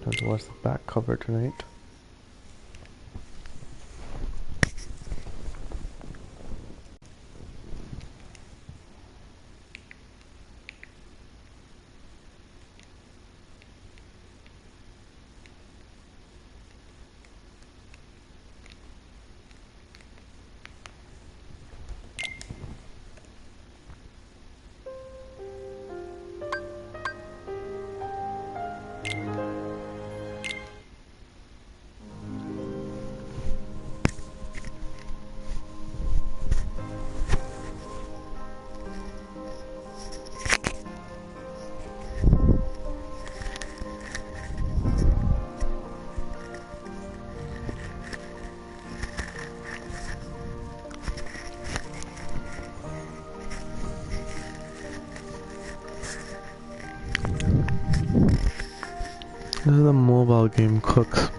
Time to watch the back cover tonight. This is a mobile game, Cooks.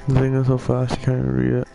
The thing is so fast you can't even read it.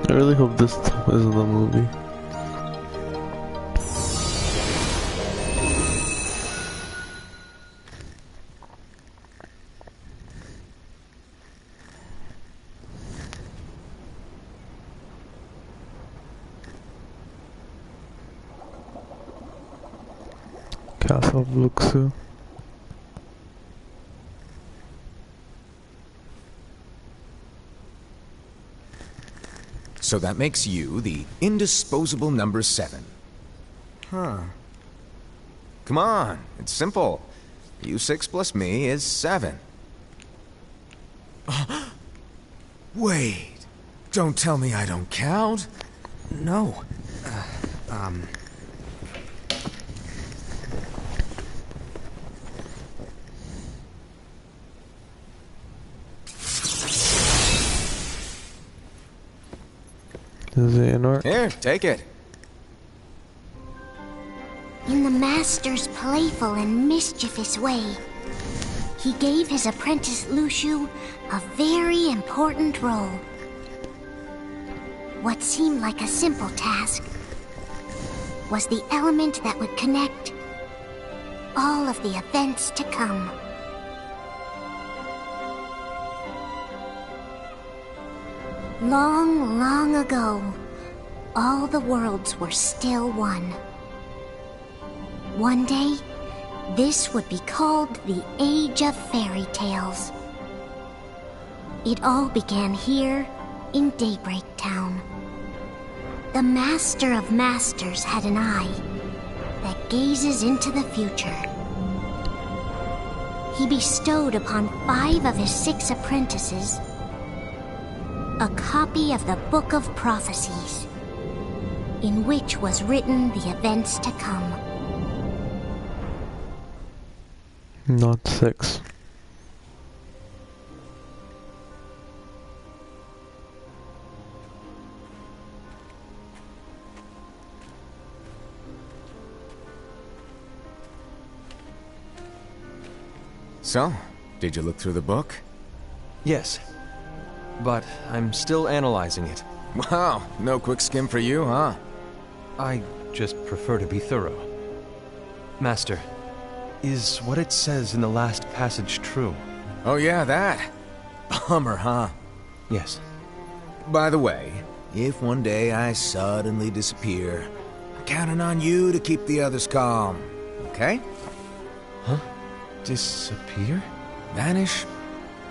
I really hope this isn't the movie. Castle of Luxu. So that makes you the indisposable number 7. Huh. Come on, it's simple. You 6 plus me is 7. Wait, don't tell me I don't count. No. Is it in order? Here, take it. In the Master's playful and mischievous way, he gave his apprentice Luxu a very important role. What seemed like a simple task was the element that would connect all of the events to come. Long, long ago, all the worlds were still one. One day, this would be called the Age of Fairy Tales. It all began here in Daybreak Town. The Master of Masters had an eye that gazes into the future. He bestowed upon 5 of his 6 apprentices a copy of the Book of Prophecies, in which was written the events to come. Not 6. So, did you look through the book? Yes, but I'm still analyzing it. Wow, no quick skim for you, huh? I just prefer to be thorough. Master, is what it says in the last passage true? Oh yeah, that. Bummer, huh? Yes. By the way, if one day I suddenly disappear, I'm counting on you to keep the others calm, okay? Huh? Disappear? Vanish?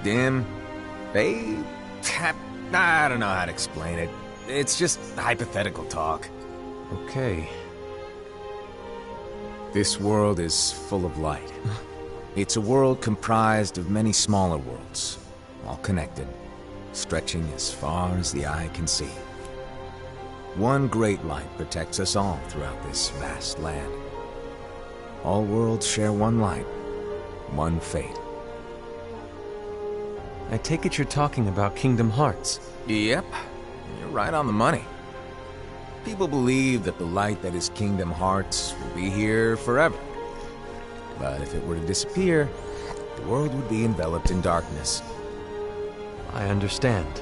Dim? Fade? I don't know how to explain it. It's just hypothetical talk. Okay. This world is full of light. It's a world comprised of many smaller worlds, all connected, stretching as far as the eye can see. One great light protects us all throughout this vast land. All worlds share one light, one fate. I take it you're talking about Kingdom Hearts. Yep, you're right on the money. People believe that the light that is Kingdom Hearts will be here forever. But if it were to disappear, the world would be enveloped in darkness. I understand.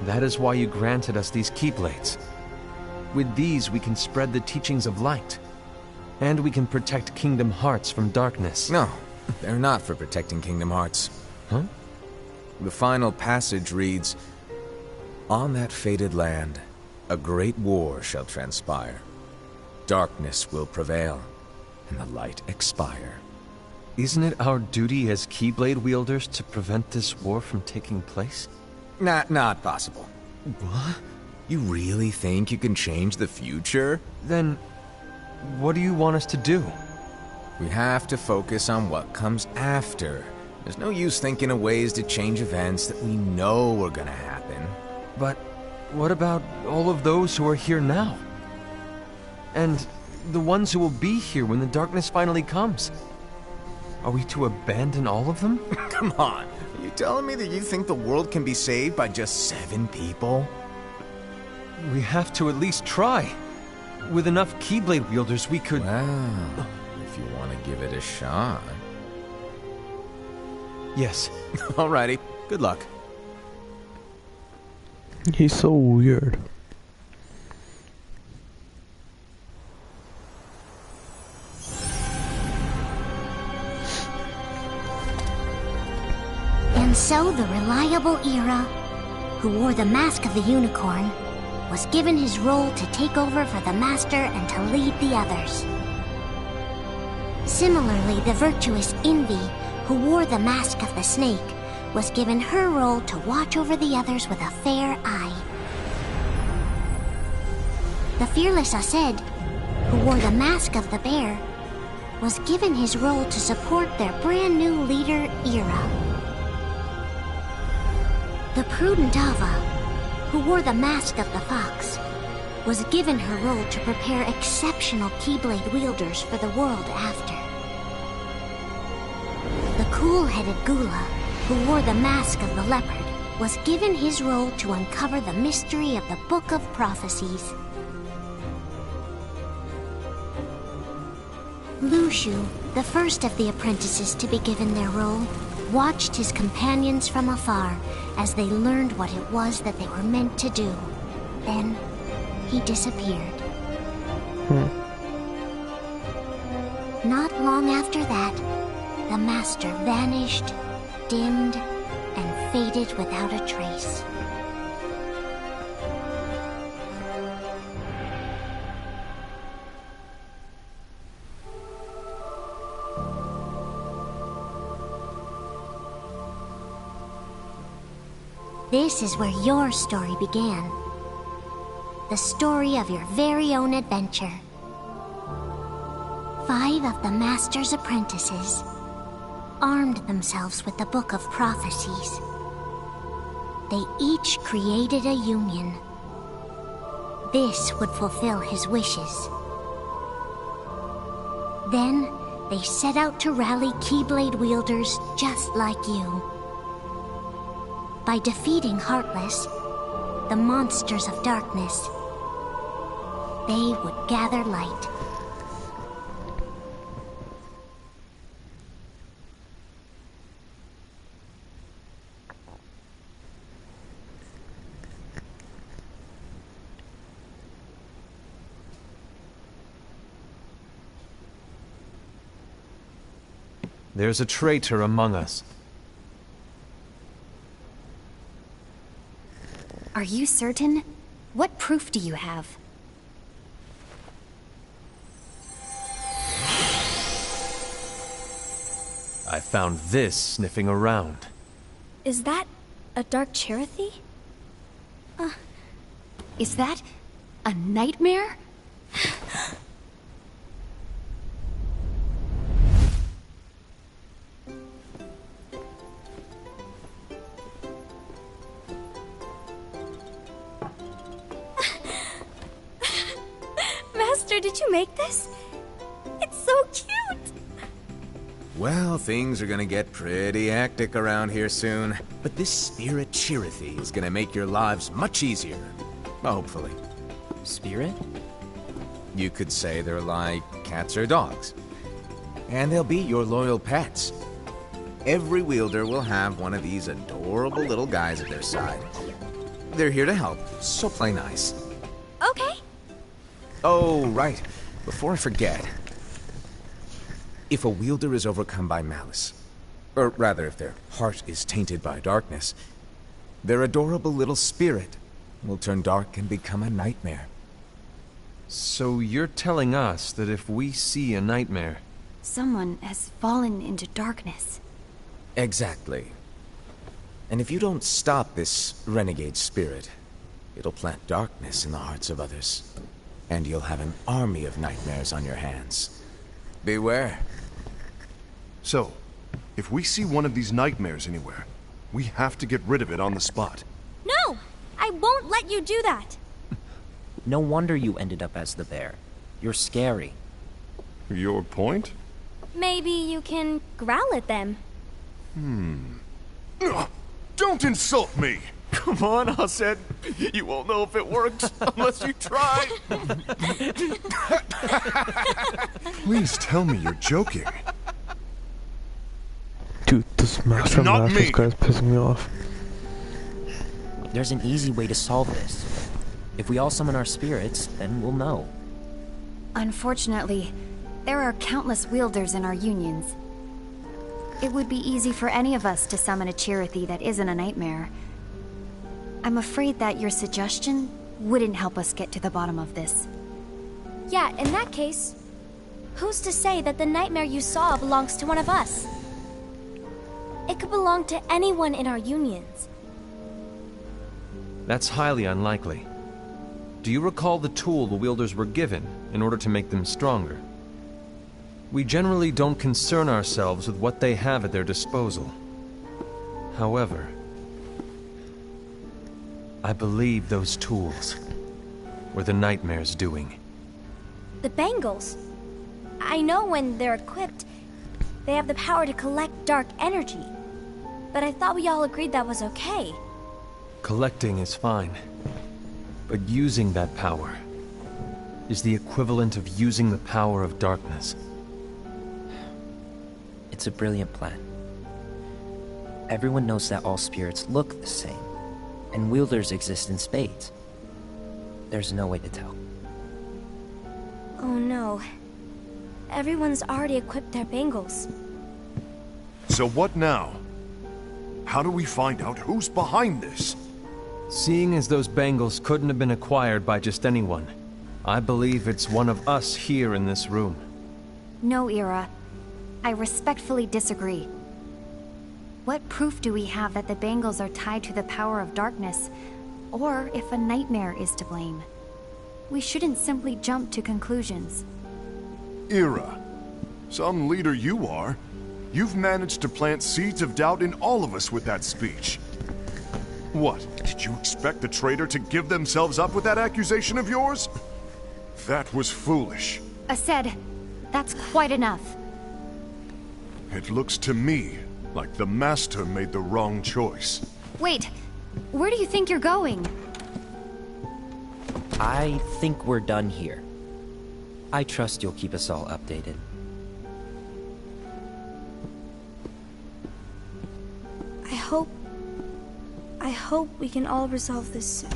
That is why you granted us these Keyblades. With these, we can spread the teachings of light. And we can protect Kingdom Hearts from darkness. No, they're not for protecting Kingdom Hearts. Huh? The final passage reads, "On that fated land, a great war shall transpire. Darkness will prevail, and the light expire." Isn't it our duty as Keyblade wielders to prevent this war from taking place? Not possible. What? You really think you can change the future? Then, what do you want us to do? We have to focus on what comes after. There's no use thinking of ways to change events that we know are gonna happen. But what about all of those who are here now? And the ones who will be here when the darkness finally comes? Are we to abandon all of them? Come on, are you telling me that you think the world can be saved by just 7 people? We have to at least try. With enough Keyblade wielders, we could... Well, if you want to give it a shot. Yes. Alrighty, good luck. He's so weird. And so the reliable Era, who wore the mask of the unicorn, was given his role to take over for the Master and to lead the others. Similarly, the virtuous Envy, who wore the mask of the snake, was given her role to watch over the others with a fair eye. The fearless Aced, who wore the mask of the bear, was given his role to support their brand new leader, Era. The prudent Ava, who wore the mask of the fox, was given her role to prepare exceptional Keyblade wielders for the world after. The cool-headed Gula, who wore the mask of the leopard, was given his role to uncover the mystery of the Book of Prophecies. Lushu, the first of the apprentices to be given their role, watched his companions from afar as they learned what it was that they were meant to do. Then, he disappeared. Not long after that, the Master vanished, dimmed, and faded without a trace. This is where your story began. The story of your very own adventure. 5 of the Master's apprentices armed themselves with the Book of Prophecies. They each created a union. This would fulfill his wishes. Then, they set out to rally Keyblade wielders just like you. By defeating Heartless, the monsters of darkness, they would gather light. There's a traitor among us. Are you certain? What proof do you have? I found this sniffing around. Is that a Dark Cherothy? Is that a nightmare? Master, did you make this? It's so cute! Well, things are gonna get pretty hectic around here soon. But this Spirit Cherothy is gonna make your lives much easier. Hopefully. Spirit? You could say they're like cats or dogs. And they'll be your loyal pets. Every wielder will have one of these adorable little guys at their side. They're here to help, so play nice. Okay. Oh, right. Before I forget. If a wielder is overcome by malice, or rather if their heart is tainted by darkness, their adorable little spirit will turn dark and become a nightmare. So you're telling us that if we see a nightmare... Someone has fallen into darkness. Exactly. And if you don't stop this renegade spirit, it'll plant darkness in the hearts of others. And you'll have an army of nightmares on your hands. Beware. So, if we see one of these nightmares anywhere, we have to get rid of it on the spot. No! I won't let you do that! No wonder you ended up as the bear. You're scary. Your point? Maybe you can growl at them. Don't insult me! Come on, Hassan. You won't know if it works unless you try. Please tell me you're joking. Dude, this Master Not Masters me. guy's pissing me off. There's an easy way to solve this. If we all summon our spirits, then we'll know. Unfortunately, there are countless wielders in our unions. It would be easy for any of us to summon a Cherothy that isn't a nightmare. I'm afraid that your suggestion wouldn't help us get to the bottom of this. Yeah, in that case, who's to say that the nightmare you saw belongs to one of us? It could belong to anyone in our unions. That's highly unlikely. Do you recall the tool the wielders were given in order to make them stronger? We generally don't concern ourselves with what they have at their disposal. However, I believe those tools were the nightmare's doing. The bangles. I know when they're equipped, they have the power to collect dark energy. But I thought we all agreed that was okay. Collecting is fine, but using that power is the equivalent of using the power of darkness. It's a brilliant plan. Everyone knows that all spirits look the same, and wielders exist in spades. There's no way to tell. Oh no. Everyone's already equipped their bangles. So what now? How do we find out who's behind this? Seeing as those bangles couldn't have been acquired by just anyone, I believe it's one of us here in this room. No, Ira. I respectfully disagree. What proof do we have that the bangles are tied to the power of darkness, or if a nightmare is to blame? We shouldn't simply jump to conclusions. Ira, some leader you are. You've managed to plant seeds of doubt in all of us with that speech. What, did you expect the traitor to give themselves up with that accusation of yours? That was foolish. Ased, that's quite enough. It looks to me like the Master made the wrong choice. Wait, where do you think you're going? I think we're done here. I trust you'll keep us all updated. I hope we can all resolve this soon.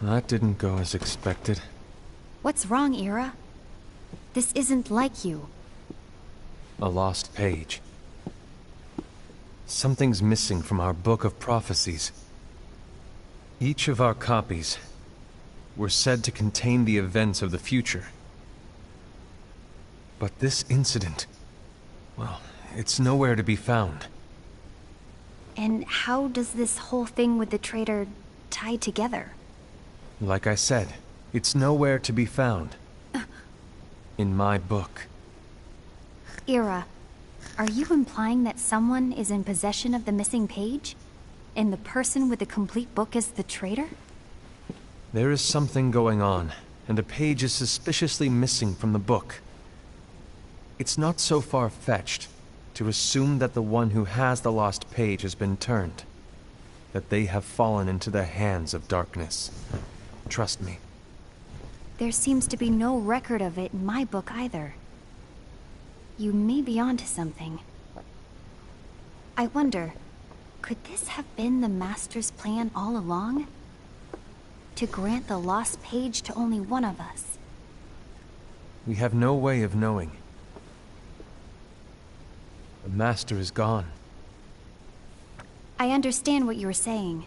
That didn't go as expected. What's wrong, Ira? This isn't like you. A lost page. Something's missing from our book of prophecies. Each of our copies were said to contain the events of the future. But this incident, well, it's nowhere to be found. And how does this whole thing with the traitor tie together? Like I said, it's nowhere to be found. In my book. Ira, are you implying that someone is in possession of the missing page? And the person with the complete book is the traitor? There is something going on, and a page is suspiciously missing from the book. It's not so far-fetched to assume that the one who has the lost page has been turned. That they have fallen into the hands of darkness. Trust me. There seems to be no record of it in my book either. You may be onto something. I wonder, could this have been the Master's plan all along? To grant the lost page to only one of us? We have no way of knowing. The Master is gone. I understand what you were saying.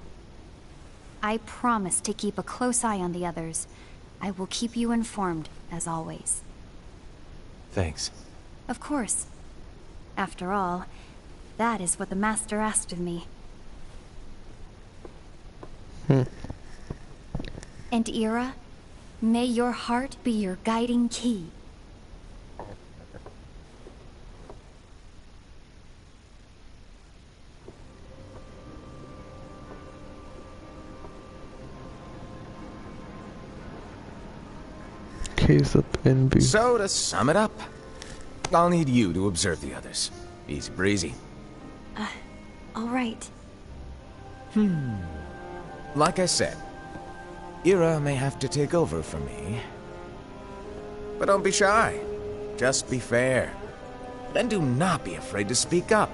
I promise to keep a close eye on the others. I will keep you informed, as always. Thanks. Of course. After all, that is what the Master asked of me. And Ira, may your heart be your guiding key. Case of envy. So, to sum it up, I'll need you to observe the others. Easy breezy. All right. Like I said, Ira may have to take over for me. But don't be shy. Just be fair. And do not be afraid to speak up.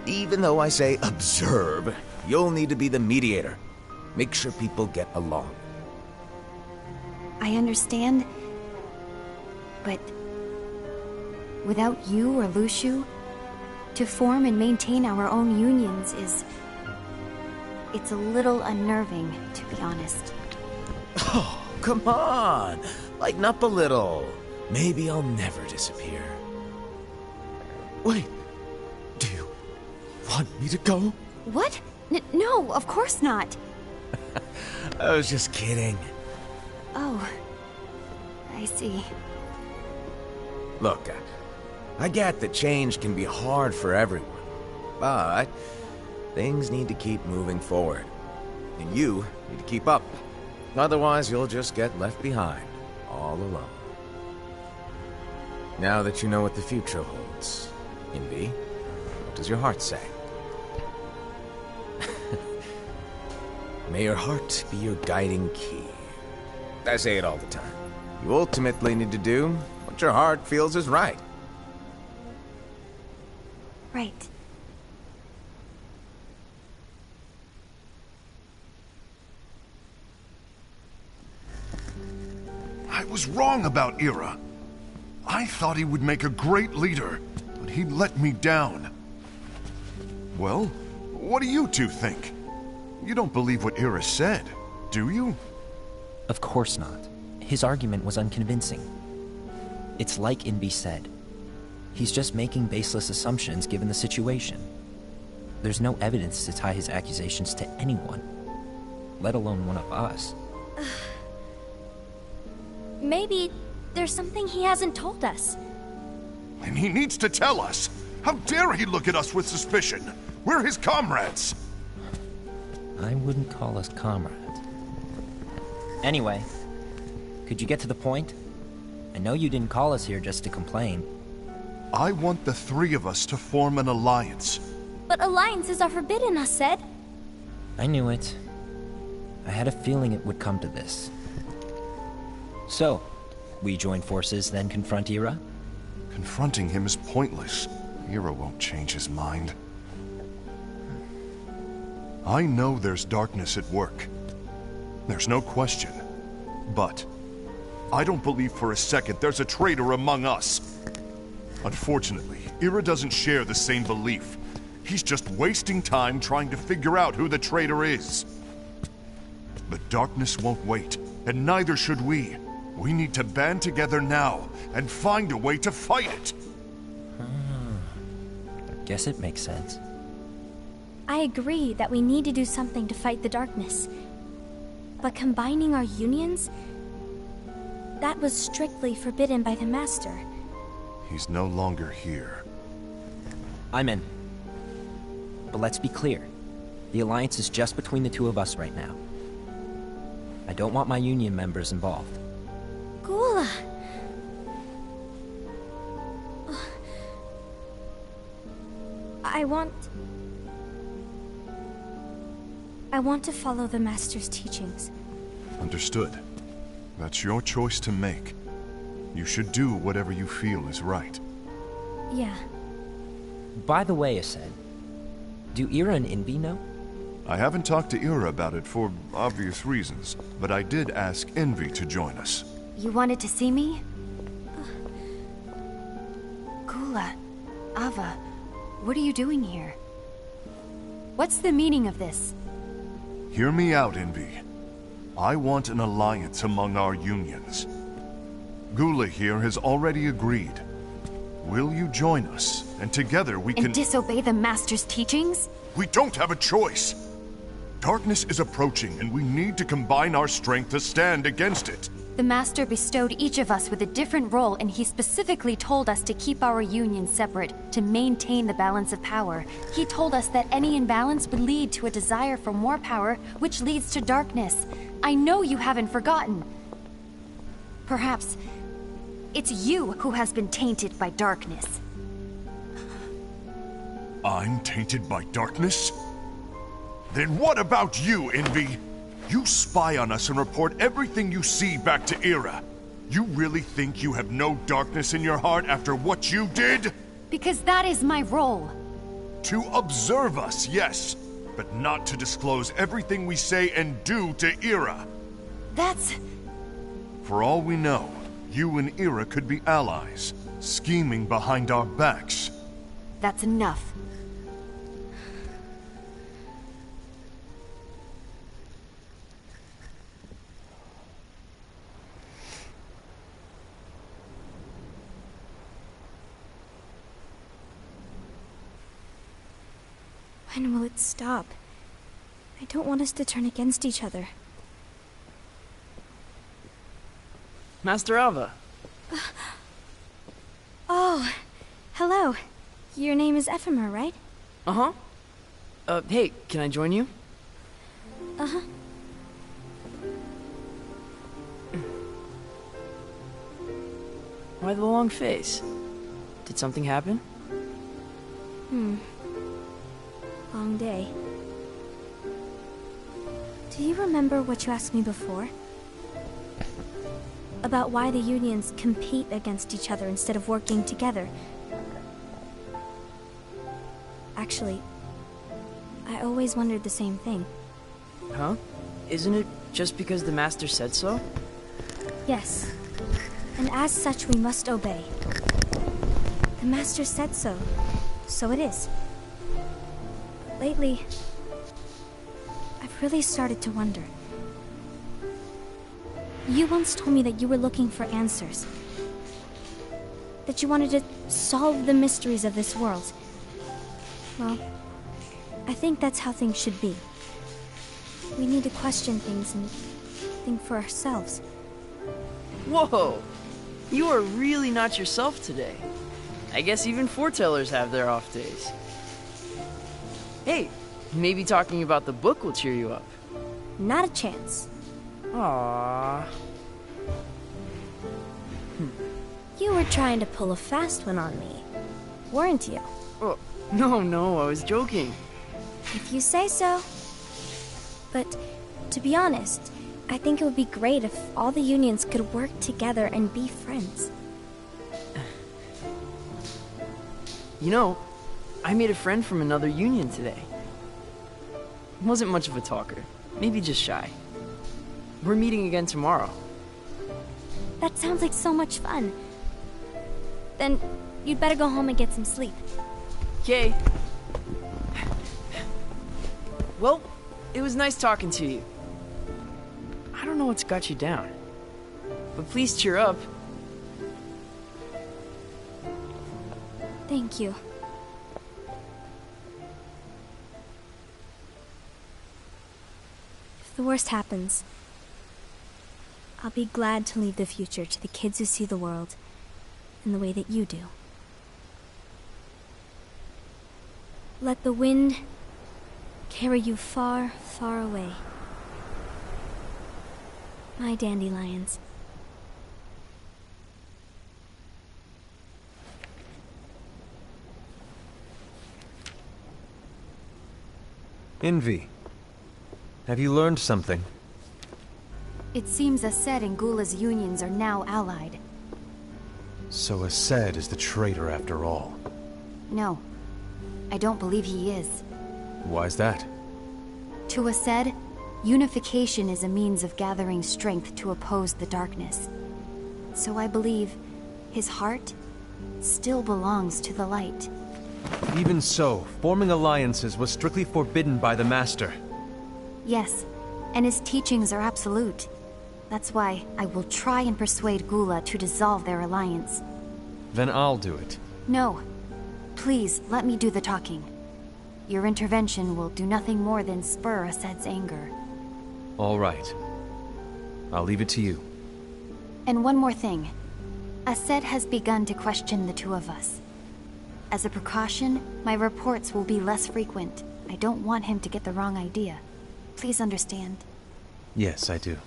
Even though I say observe, you'll need to be the mediator. Make sure people get along. I understand. But without you or Luciu, to form and maintain our own unions is... it's a little unnerving, to be honest. Oh, come on! Lighten up a little. Maybe I'll never disappear. Wait, do you want me to go? What? No, of course not. I was just kidding. Oh, I see. Look, I get that change can be hard for everyone, but things need to keep moving forward. And you need to keep up. Otherwise, you'll just get left behind, all alone. Now that you know what the future holds, Invi, what does your heart say? May your heart be your guiding key. I say it all the time. You ultimately need to do what your heart feels is right. Right. I was wrong about Ira. I thought he would make a great leader, but he let me down. Well, what do you two think? You don't believe what Ira said, do you? Of course not. His argument was unconvincing. It's like Invi said. He's just making baseless assumptions given the situation. There's no evidence to tie his accusations to anyone, let alone one of us. Maybe there's something he hasn't told us. And he needs to tell us. How dare he look at us with suspicion? We're his comrades. I wouldn't call us comrades. Anyway, Could you get to the point? I know you didn't call us here just to complain. I want the three of us to form an alliance. But alliances are forbidden, I said. I knew it. I had a feeling it would come to this. So, we join forces, then confront Ira? Confronting him is pointless. Ira won't change his mind. I know there's darkness at work. There's no question. But I don't believe for a second there's a traitor among us. Unfortunately, Ira doesn't share the same belief. He's just wasting time trying to figure out who the traitor is. The darkness won't wait, and neither should we. We need to band together now and find a way to fight it. Guess it makes sense. I agree that we need to do something to fight the darkness. But combining our unions? That was strictly forbidden by the Master. He's no longer here. I'm in. But let's be clear. The alliance is just between the two of us right now. I don't want my union members involved. Gula! I want to follow the Master's teachings. Understood. That's your choice to make. You should do whatever you feel is right. Yeah. By the way, Ased, do Ira and Invi know? I haven't talked to Ira about it for obvious reasons, but I did ask Envy to join us. You wanted to see me? Gula, Ava, what are you doing here? What's the meaning of this? Hear me out, Envy. I want an alliance among our unions. Gula here has already agreed. Will you join us? And together we can... And disobey the Master's teachings? We don't have a choice! Darkness is approaching, and we need to combine our strength to stand against it. The Master bestowed each of us with a different role, and he specifically told us to keep our union separate, to maintain the balance of power. He told us that any imbalance would lead to a desire for more power, which leads to darkness. I know you haven't forgotten. Perhaps it's you who has been tainted by darkness. I'm tainted by darkness? Then what about you, Envy? You spy on us and report everything you see back to Ira. You really think you have no darkness in your heart after what you did? Because that is my role. To observe us, yes, but not to disclose everything we say and do to Ira. That's... For all we know, you and Ira could be allies, scheming behind our backs. That's enough. When will it stop? I don't want us to turn against each other. Master Alva. Oh, hello. Your name is Ephemer, right? Uh-huh. Hey, can I join you? Uh-huh. Why the long face? Did something happen? Long day. Do you remember what you asked me before? About why the unions compete against each other instead of working together. Actually, I always wondered the same thing. Huh? Isn't it just because the Master said so? Yes. And as such, we must obey. The Master said so. So it is. But lately, I've really started to wonder. You once told me that you were looking for answers. That you wanted to solve the mysteries of this world. Well, I think that's how things should be. We need to question things and think for ourselves. Whoa! You are really not yourself today. I guess even foretellers have their off days. Hey, maybe talking about the book will cheer you up. Not a chance. Aww. You were trying to pull a fast one on me, weren't you? Oh, no, I was joking. If you say so. But, to be honest, I think it would be great if all the unions could work together and be friends. You know, I made a friend from another union today. Wasn't much of a talker, maybe just shy. We're meeting again tomorrow. That sounds like so much fun. Then, you'd better go home and get some sleep. Okay. Well, it was nice talking to you. I don't know what's got you down, but please cheer up. Thank you. If the worst happens, I'll be glad to leave the future to the kids who see the world in the way that you do. Let the wind carry you far, far away. My dandelions. Envy, have you learned something? It seems Ased and Gula's unions are now allied. So Ased is the traitor after all. No, I don't believe he is. Why's that? To Ased, unification is a means of gathering strength to oppose the darkness. So I believe his heart still belongs to the light. Even so, forming alliances was strictly forbidden by the Master. Yes, and his teachings are absolute. That's why I will try and persuade Gula to dissolve their alliance. Then I'll do it. No. Please, let me do the talking. Your intervention will do nothing more than spur Ased's anger. All right. I'll leave it to you. And one more thing. Ased has begun to question the two of us. As a precaution, my reports will be less frequent. I don't want him to get the wrong idea. Please understand. Yes, I do.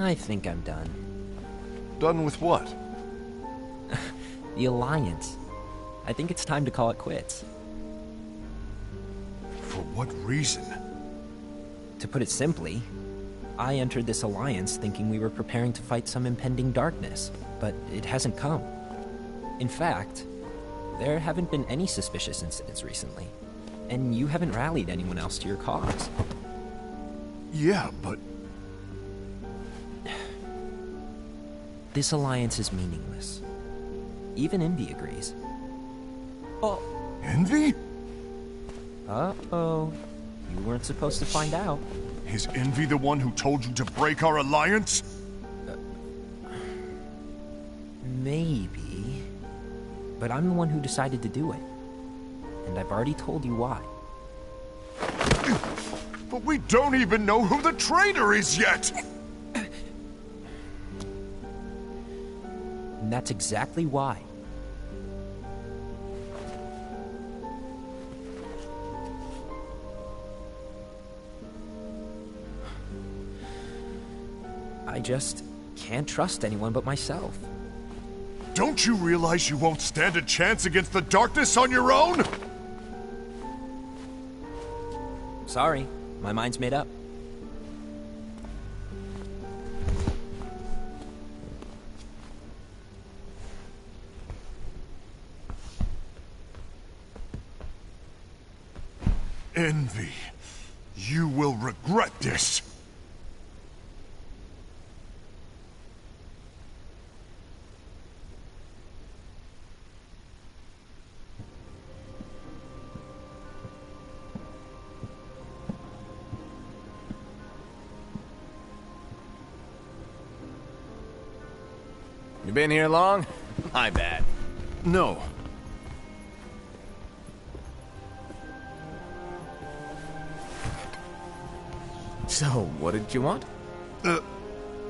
I think I'm done. Done with what? The Alliance. I think it's time to call it quits. For what reason? To put it simply, I entered this alliance thinking we were preparing to fight some impending darkness, but it hasn't come. In fact, there haven't been any suspicious incidents recently, and you haven't rallied anyone else to your cause. Yeah, but... This alliance is meaningless. Even Envy agrees. Oh. Envy? Uh-oh. You weren't supposed to find out. Is Envy the one who told you to break our alliance? Maybe. But I'm the one who decided to do it. And I've already told you why. But we don't even know who the traitor is yet! And that's exactly why. I just can't trust anyone but myself. Don't you realize you won't stand a chance against the darkness on your own? Sorry, my mind's made up. Envy, you will regret this. You been here long? My bad. No. So, what did you want?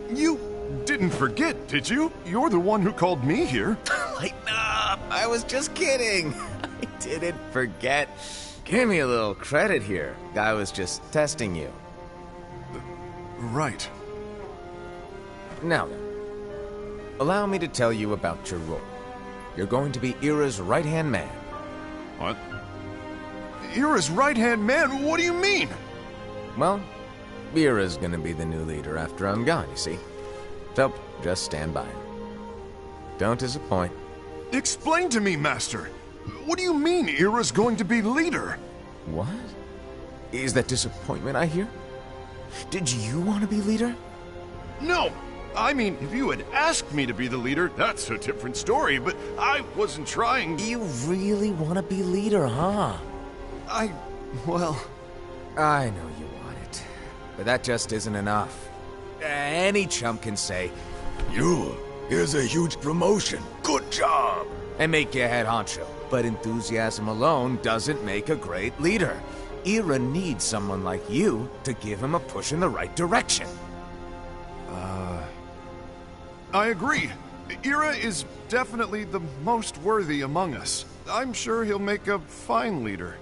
You didn't forget, did you? You're the one who called me here. Lighten up! I was just kidding. I didn't forget. Give me a little credit here. I was just testing you. Right. Now then, allow me to tell you about your role. You're going to be Ira's right-hand man. What? Ira's right-hand man? What do you mean? Well, Ira's gonna be the new leader after I'm gone, you see. So, just stand by. Don't disappoint. Explain to me, Master. What do you mean Ira's going to be leader? What? Is that disappointment I hear? Did you want to be leader? No! I mean, if you had asked me to be the leader, that's a different story, but I wasn't trying. You really want to be leader, huh? Well... I know you want it, but that just isn't enough. Any chump can say, here's a huge promotion, good job, and make you head honcho. But enthusiasm alone doesn't make a great leader. Ira needs someone like you to give him a push in the right direction. I agree. Ira is definitely the most worthy among us. I'm sure he'll make a fine leader.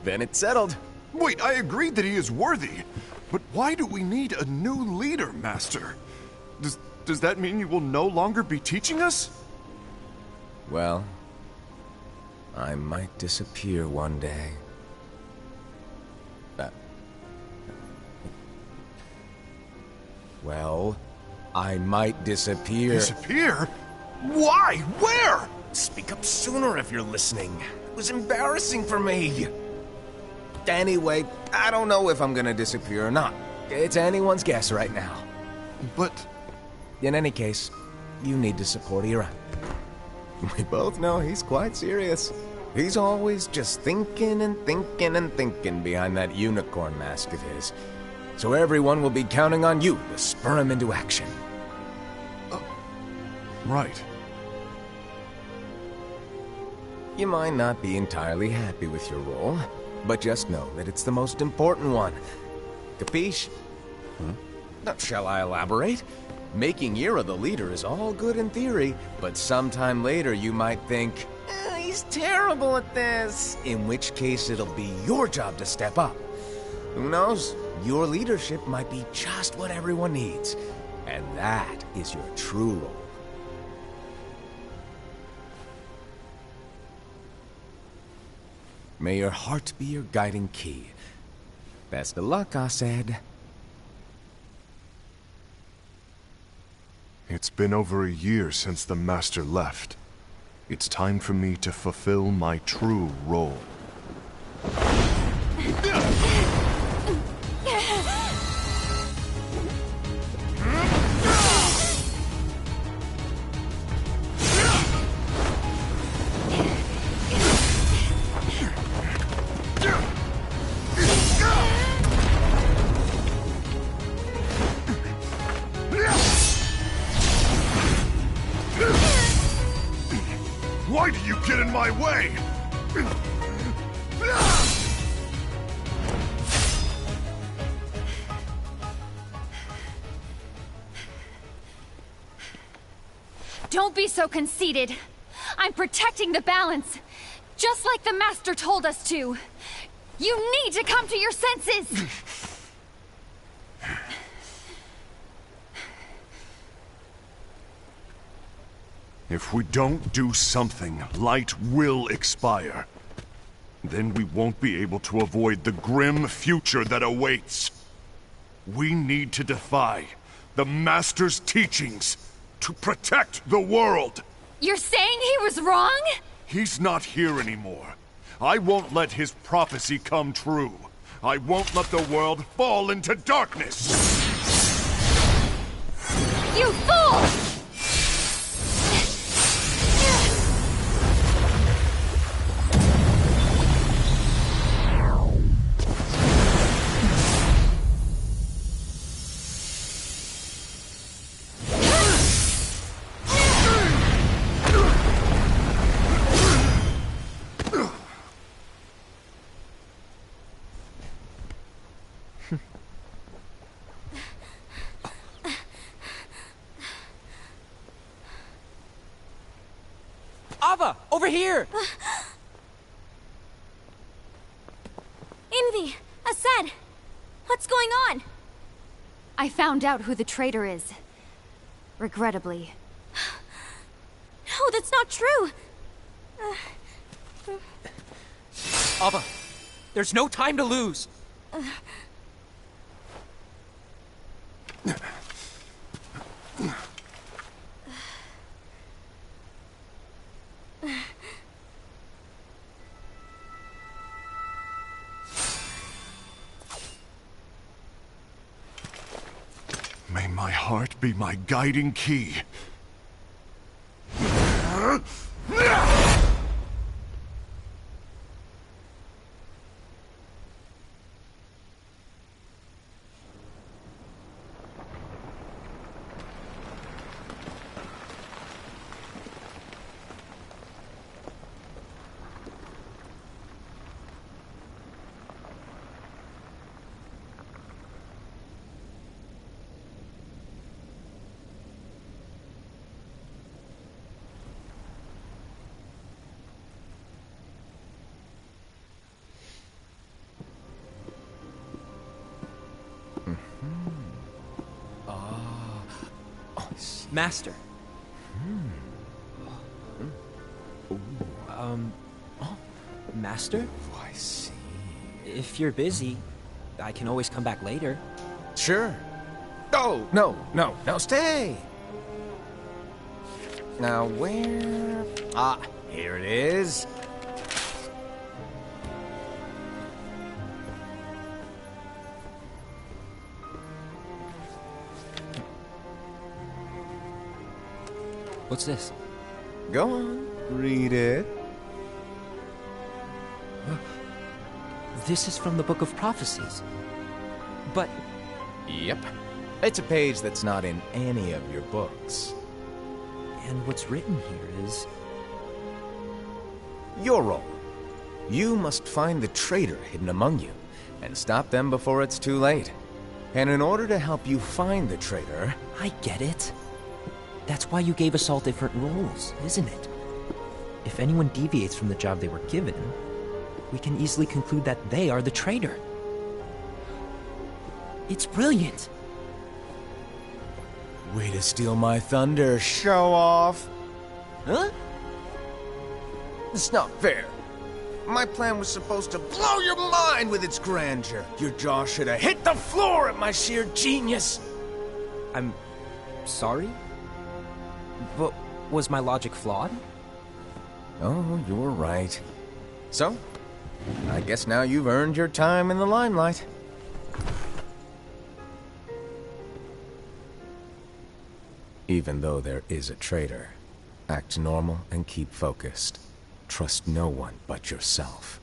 Then it's settled. Wait, I agreed that he is worthy. But why do we need a new leader, Master? Does that mean you will no longer be teaching us? Well, I might disappear one day. Well, I might disappear. Disappear? Why? Where? Speak up sooner if you're listening. It was embarrassing for me. Anyway, I don't know if I'm gonna disappear or not. It's anyone's guess right now. But... In any case, you need to support Ira. We both know he's quite serious. He's always just thinking and thinking and thinking behind that unicorn mask of his. So everyone will be counting on you to spur him into action. Right. You might not be entirely happy with your role, but just know that it's the most important one. Capiche? Shall I elaborate? Making Ira the leader is all good in theory, but sometime later you might think, he's terrible at this. In which case it'll be your job to step up. Who knows? Your leadership might be just what everyone needs. And that is your true role. May your heart be your guiding key. Best of luck, I said. It's been over a year since the Master left. It's time for me to fulfill my true role. Why do you get in my way? Don't be so conceited. I'm protecting the balance, just like the Master told us to. You need to come to your senses! If we don't do something, light will expire. Then we won't be able to avoid the grim future that awaits. We need to defy the Master's teachings to protect the world. You're saying he was wrong? He's not here anymore. I won't let his prophecy come true. I won't let the world fall into darkness. You fool! Ava, over here! Envy! Ased! What's going on? I found out who the traitor is. Regrettably. No, that's not true! Ava, there's no time to lose! May my heart be my guiding key. Master. Master? Oh, I see. If you're busy, I can always come back later. Sure. Oh, no, stay! Now, where... Ah, here it is. What's this? Go on, read it. This is from the Book of Prophecies. But Yep. It's a page that's not in any of your books. and what's written here is... Your role. You must find the traitor hidden among you, and stop them before it's too late. And in order to help you find the traitor... I get it. That's why you gave us all different roles, isn't it? If anyone deviates from the job they were given, we can easily conclude that they are the traitor. It's brilliant. Way to steal my thunder, show off! Huh? It's not fair. My plan was supposed to blow your mind with its grandeur. Your jaw should have hit the floor at my sheer genius. I'm sorry? But was my logic flawed? Oh, you're right. So, I guess now you've earned your time in the limelight. Even though there is a traitor, act normal and keep focused. Trust no one but yourself.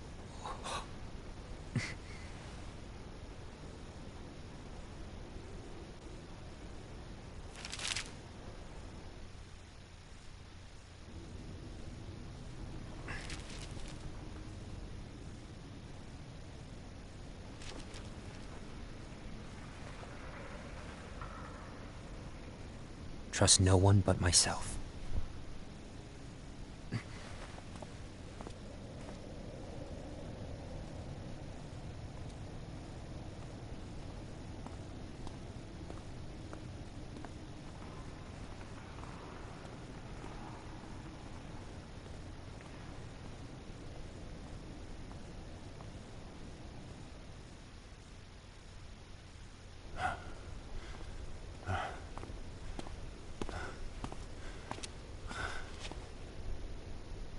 Trust no one but myself.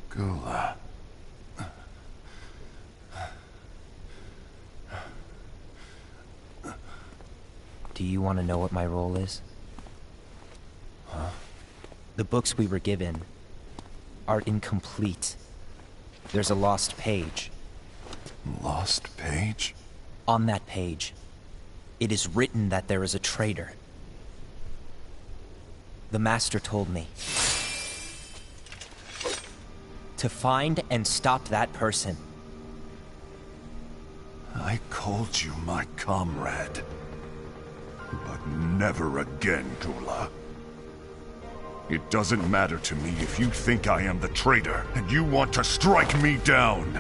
Gula. Do you want to know what my role is? Huh? The books we were given are incomplete. There's a lost page. Lost page? On that page, it is written that there is a traitor. The Master told me to find and stop that person. I called you my comrade. But never again, Gula. It doesn't matter to me if you think I am the traitor, and you want to strike me down.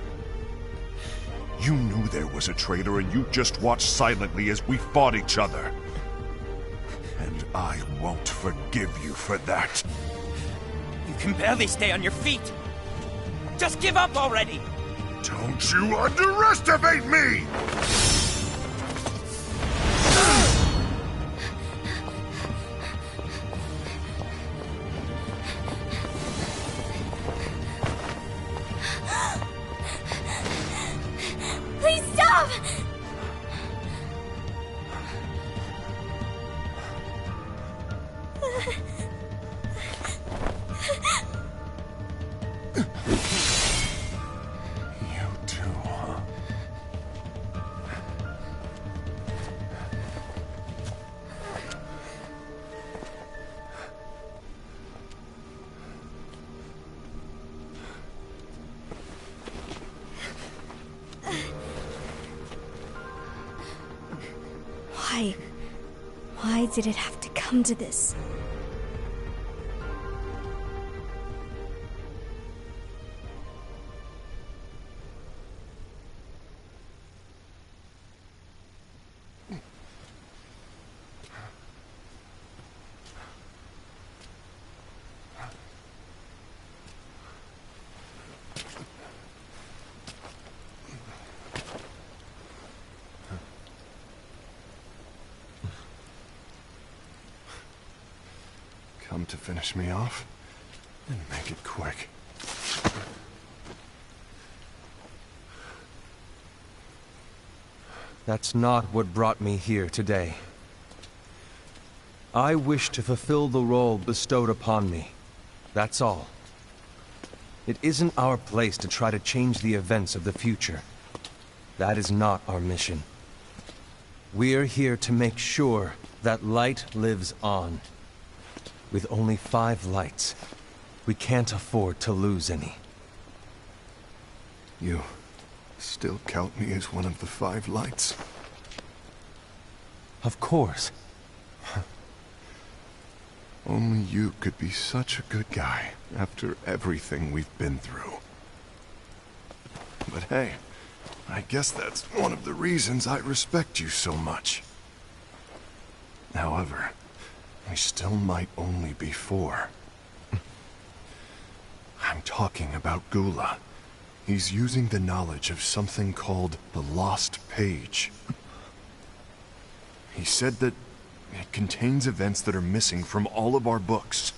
You knew there was a traitor, and you just watched silently as we fought each other. And I won't forgive you for that. You can barely stay on your feet. Just give up already! Don't you underestimate me! Please stop! You too, huh? Why? Why did it have to come to this? Come to finish me off? And make it quick. That's not what brought me here today. I wish to fulfill the role bestowed upon me. That's all. It isn't our place to try to change the events of the future. That is not our mission. We're here to make sure that light lives on. With only 5 lights, we can't afford to lose any. You still count me as one of the 5 lights? Of course. Only you could be such a good guy after everything we've been through. But hey, I guess that's one of the reasons I respect you so much. However, we still might only be 4. I'm talking about Gula. He's using the knowledge of something called the Lost Page. He said that it contains events that are missing from all of our books.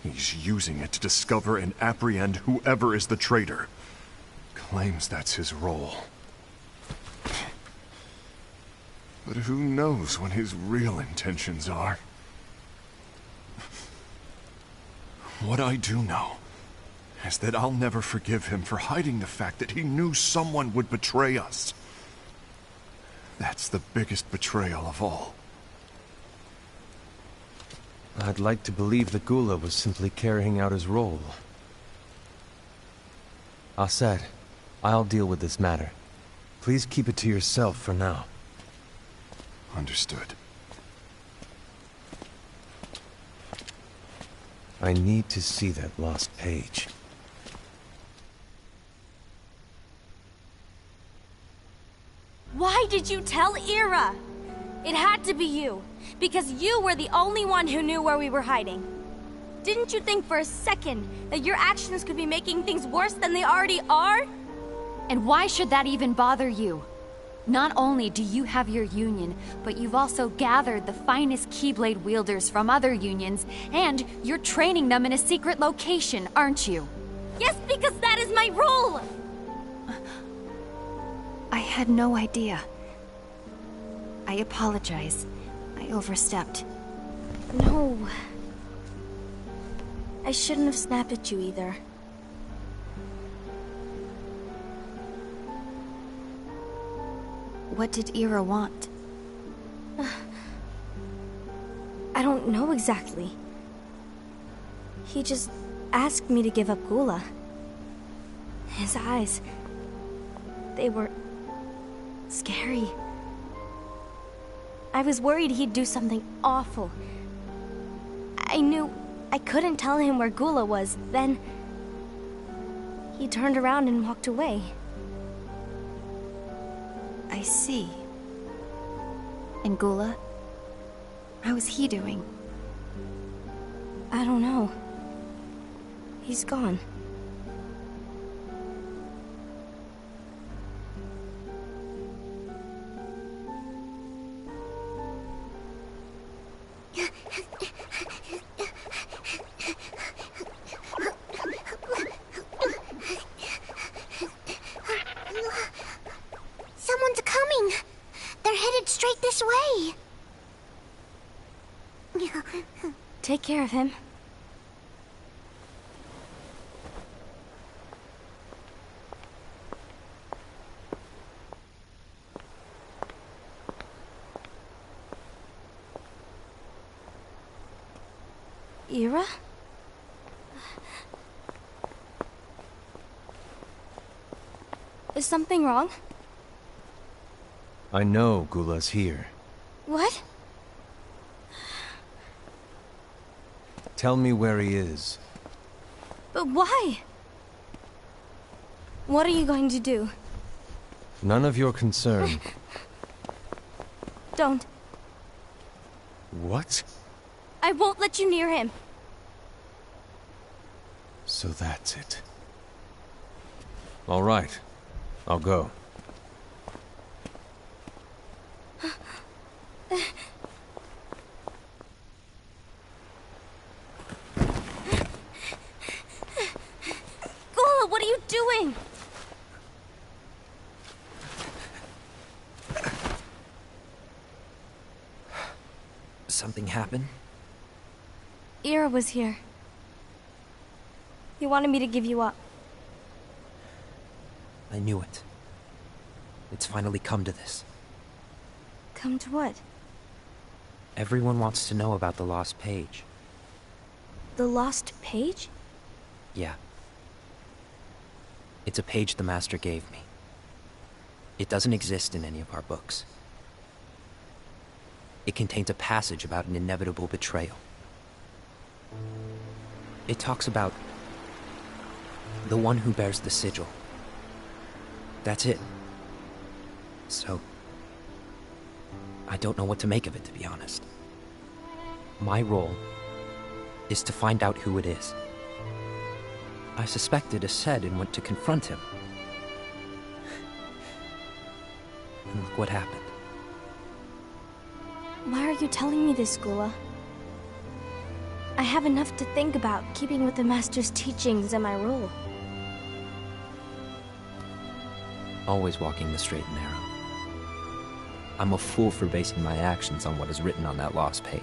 He's using it to discover and apprehend whoever is the traitor. Claims that's his role. But who knows what his real intentions are? What I do know is that I'll never forgive him for hiding the fact that he knew someone would betray us. That's the biggest betrayal of all. I'd like to believe that Gula was simply carrying out his role. Aset, I'll deal with this matter. Please keep it to yourself for now. Understood. I need to see that lost page. Why did you tell Ira? It had to be you, because you were the only one who knew where we were hiding. Didn't you think for a second that your actions could be making things worse than they already are? And why should that even bother you? Not only do you have your union, but you've also gathered the finest Keyblade wielders from other unions, and you're training them in a secret location, aren't you? Yes, because that is my role! I had no idea. I apologize. I overstepped. No. I shouldn't have snapped at you either. What did Ira want? I don't know exactly. He just asked me to give up Gula. His eyes... they were... scary. I was worried he'd do something awful, knew I couldn't tell him where Gula was. Then he turned around and walked away. I see. And Gula? How is he doing? I don't know. He's gone. Someone's coming. They're headed straight this way. Take care of him. Ira? Is something wrong? I know Gula's here. What? Tell me where he is. But why? What are you going to do? None of your concern. Don't. What? I won't let you near him. So that's it. All right. I'll go. Gula, what are you doing? Something happened? Ira was here. He wanted me to give you up. I knew it. It's finally come to this. Come to what? Everyone wants to know about the lost page. The lost page? Yeah. It's a page the Master gave me. It doesn't exist in any of our books. It contains a passage about an inevitable betrayal. It talks about the one who bears the sigil. That's it. So, I don't know what to make of it, to be honest. My role is to find out who it is. I suspected Ased and went to confront him. And look what happened. Why are you telling me this, Gula? I have enough to think about, keeping with the Master's teachings and my role. Always walking the straight and narrow. I'm a fool for basing my actions on what is written on that lost page.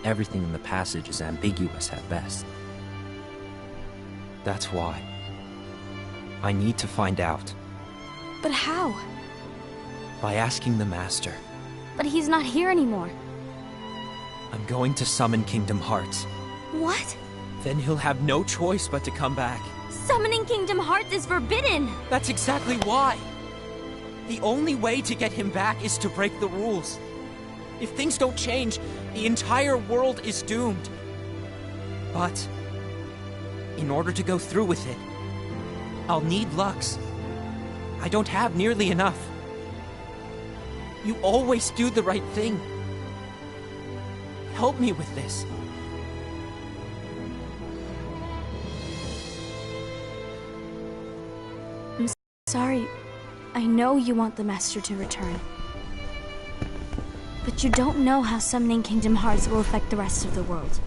Everything in the passage is ambiguous at best. That's why I need to find out. But how? By asking the Master. But he's not here anymore. I'm going to summon Kingdom Hearts. What? Then he'll have no choice but to come back. Summoning Kingdom Hearts is forbidden! That's exactly why! The only way to get him back is to break the rules. If things don't change, the entire world is doomed. But, in order to go through with it, I'll need Lux. I don't have nearly enough. You always do the right thing. Help me with this. I'm sorry. I know you want the Master to return. But you don't know how summoning Kingdom Hearts will affect the rest of the world.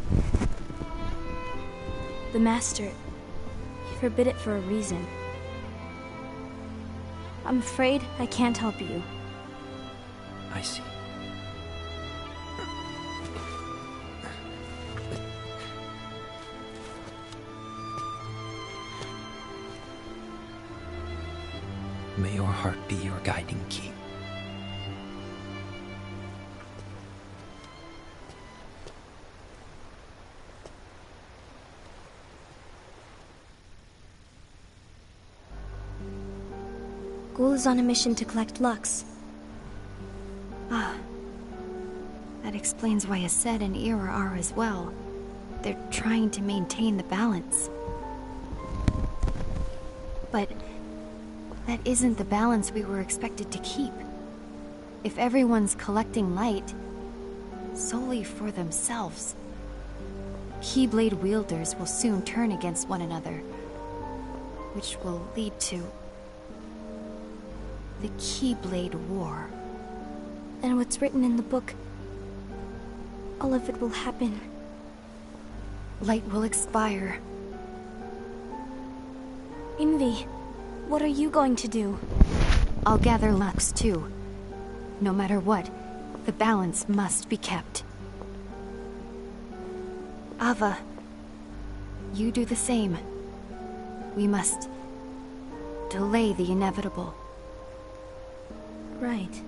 The Master, he forbid it for a reason. I'm afraid I can't help you. I see. May your heart be your guiding key. Ghoul is on a mission to collect Lux. Ah. That explains explains why Ased and Ira are as well. They're trying to maintain the balance. But that isn't the balance we were expected to keep. If everyone's collecting light solely for themselves, Keyblade wielders will soon turn against one another, which will lead to the Keyblade War. And what's written in the book, all of it will happen. Light will expire. Envy, what are you going to do? I'll gather Lux too. No matter what, the balance must be kept. Ava, you do the same. We must delay the inevitable. Right.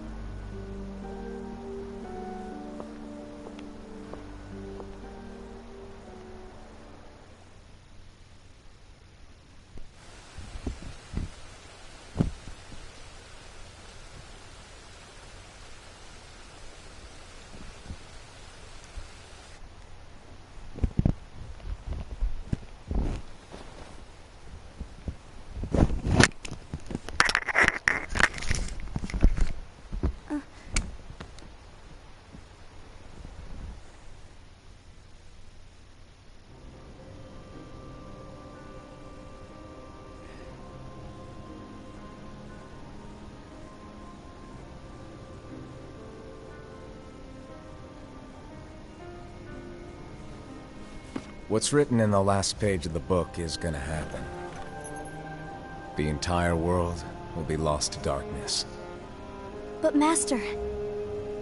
What's written in the last page of the book is gonna happen. The entire world will be lost to darkness. But Master,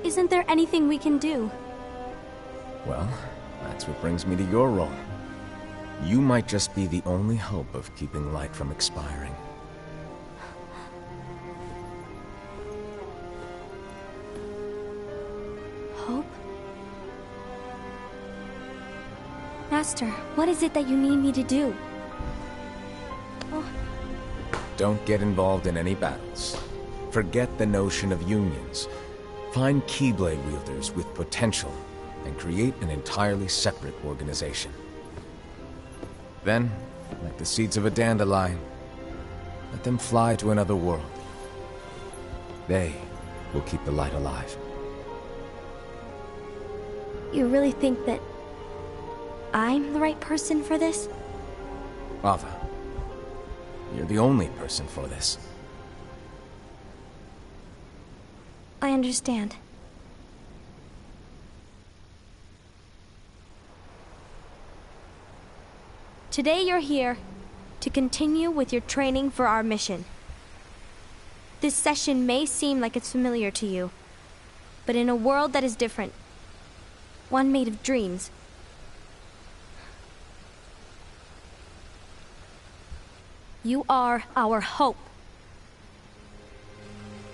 isn't there anything we can do? Well, that's what brings me to your role. You might just be the only hope of keeping light from expiring. Hope? Master, what is it that you need me to do? Oh. Don't get involved in any battles. Forget the notion of unions. Find Keyblade wielders with potential and create an entirely separate organization. Then, like the seeds of a dandelion, let them fly to another world. They will keep the light alive. You really think that I'm the right person for this? Ava, you're the only person for this. I understand. Today you're here to continue with your training for our mission. This session may seem like it's familiar to you, but in a world that is different, one made of dreams, you are our hope.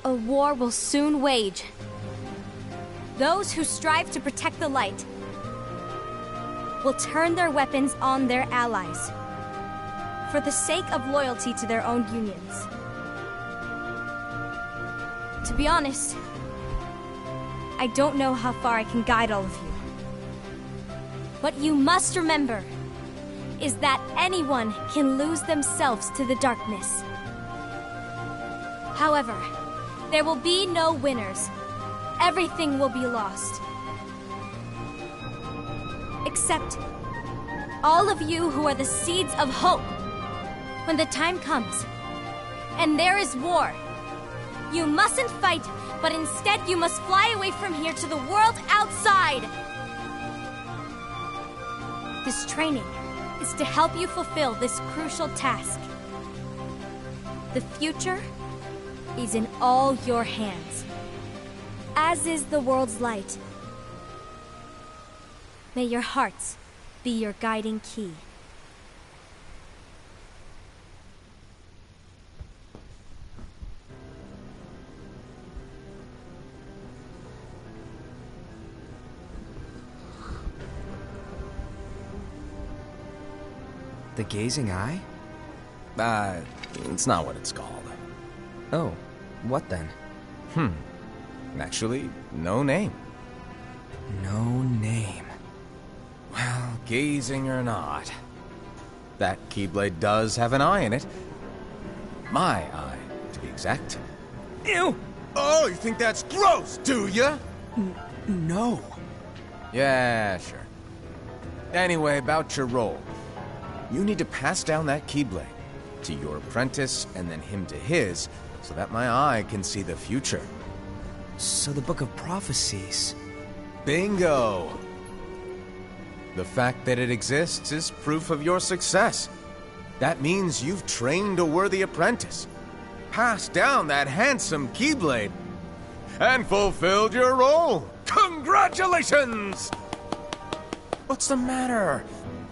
A war will soon wage. Those who strive to protect the light will turn their weapons on their allies for the sake of loyalty to their own unions. To be honest, I don't know how far I can guide all of you. What you must remember is that anyone can lose themselves to the darkness. However, there will be no winners. Everything will be lost. Except all of you who are the seeds of hope. When the time comes, and there is war, you mustn't fight, but instead you must fly away from here to the world outside. This training is to help you fulfill this crucial task. The future is in all your hands, as is the world's light. May your hearts be your guiding key. The gazing eye? It's not what it's called. Oh, what then? Actually, no name. No name. Well, gazing or not, that Keyblade does have an eye in it. My eye, to be exact. Ew! Oh, you think that's gross, do ya? No. Yeah, sure. Anyway, about your role. You need to pass down that Keyblade to your apprentice and then him to his, so that my eye can see the future. So the Book of Prophecies... Bingo! The fact that it exists is proof of your success. That means you've trained a worthy apprentice, passed down that handsome Keyblade, and fulfilled your role. Congratulations! What's the matter?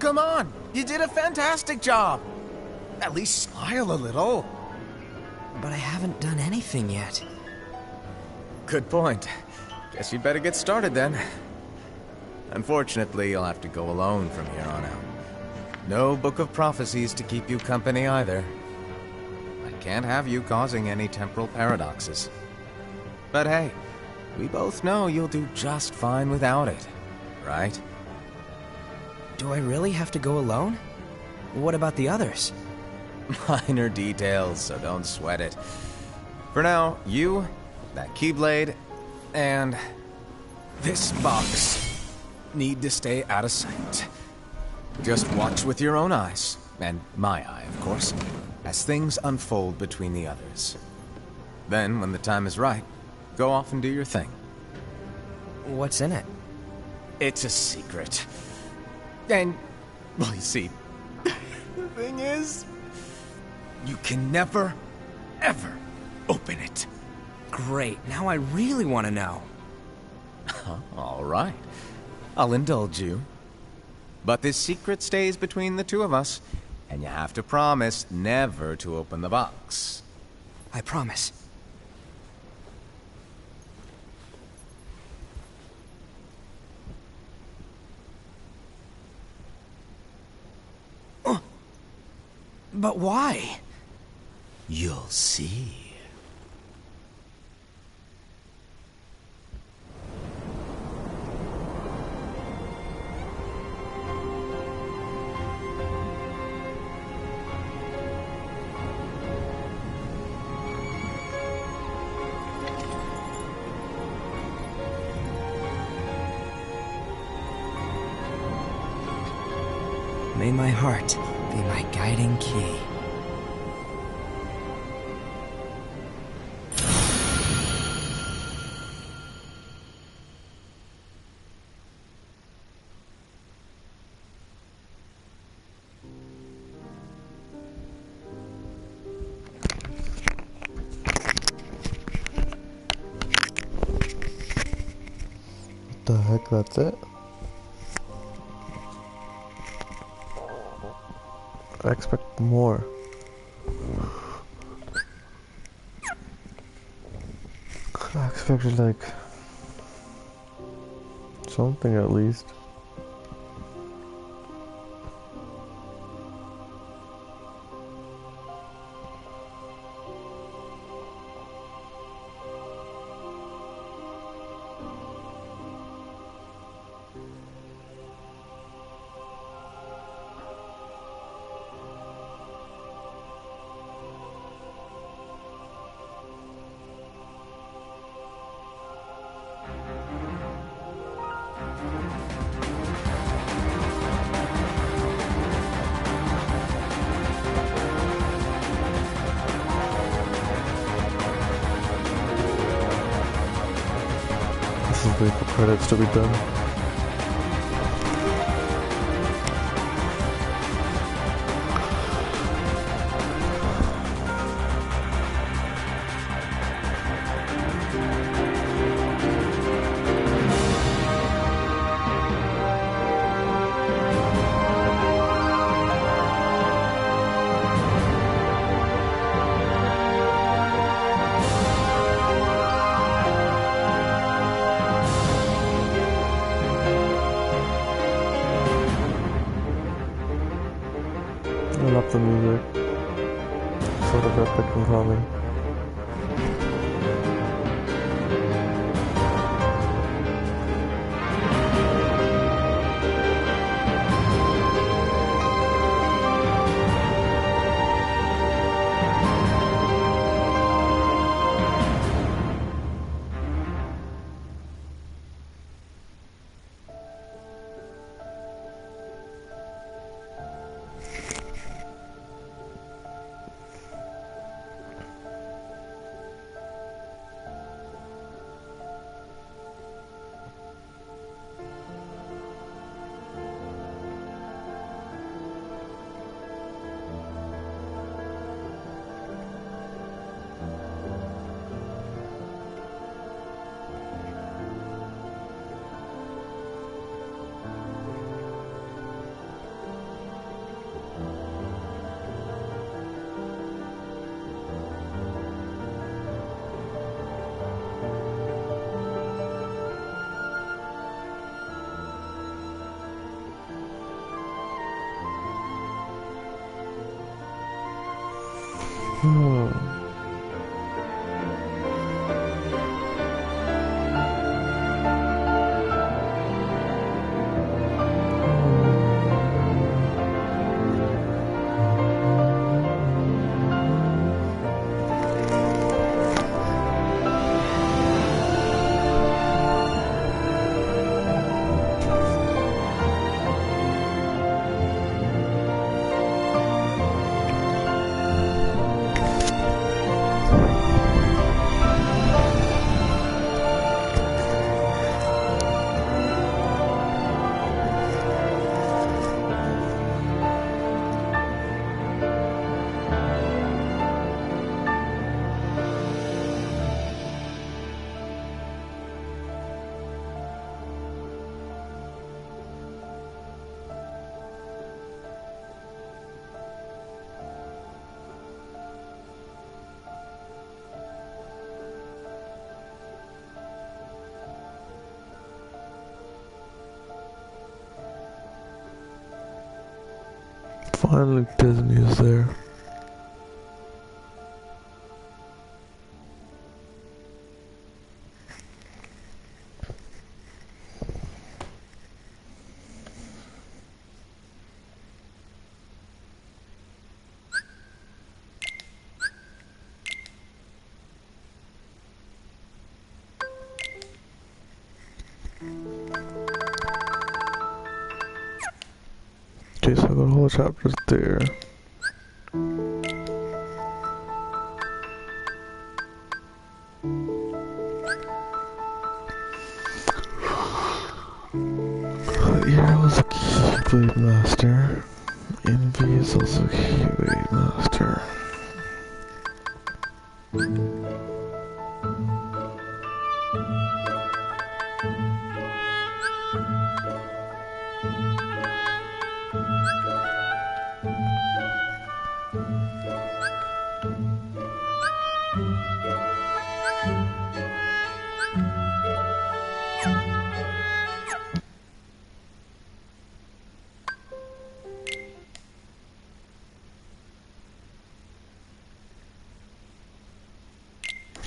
Come on, you did a fantastic job. At least smile a little. But I haven't done anything yet. Good point. Guess you'd better get started then. Unfortunately, you'll have to go alone from here on out. No Book of Prophecies to keep you company either. I can't have you causing any temporal paradoxes. But hey, we both know you'll do just fine without it, right? Do I really have to go alone? What about the others? Minor details, so don't sweat it. For now, you, that Keyblade, and this box need to stay out of sight. Just watch with your own eyes, and my eye, of course, as things unfold between the others. Then, when the time is right, go off and do your thing. What's in it? It's a secret. And, well, you see, the thing is, you can never, ever open it. Great, now I really want to know. All right. I'll indulge you. But this secret stays between the two of us, and you have to promise never to open the box. I promise. But why? You'll see. May my heart be my guiding key. What the heck, that's it? I expect more. I expected like something at least. This is wait for credits to be done. I love the music. Sort of epic and calming. Finally, Disney is there. Okay, so I got a whole chapters there. Here was a Keyblade Master. Envy is also a Keyblade Master.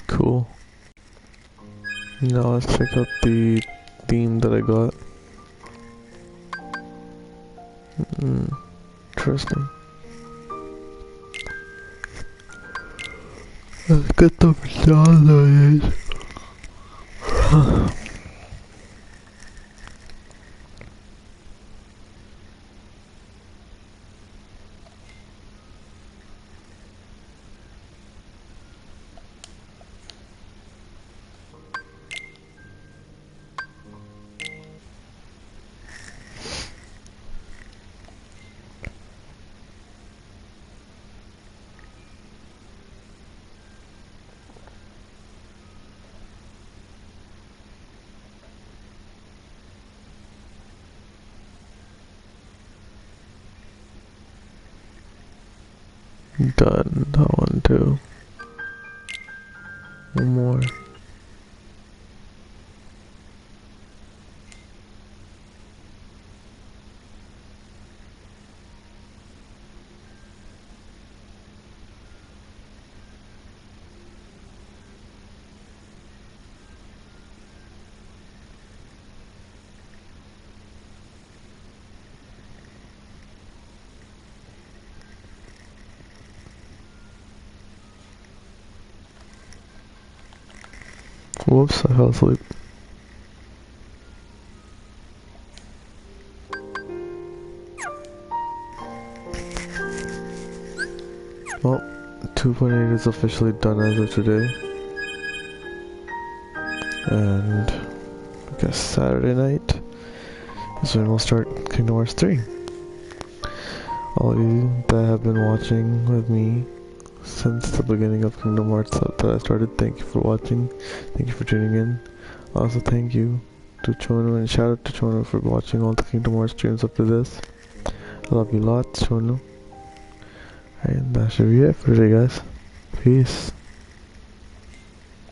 Cool. Now let's check out the theme that I got. Interesting. Let's get the downloaded. Done. That one too. One more. Whoops, I fell asleep. Well, 2.8 is officially done as of today. And I guess Saturday night is when we'll start Kingdom Hearts 3. All of you that have been watching with me since the beginning of Kingdom Hearts that I started, thank you for watching, thank you for tuning in. Also thank you to Chono, and shout out to Chono for watching all the Kingdom Hearts streams up to this. I love you lots, Chono. And that should be it for today, guys. Peace.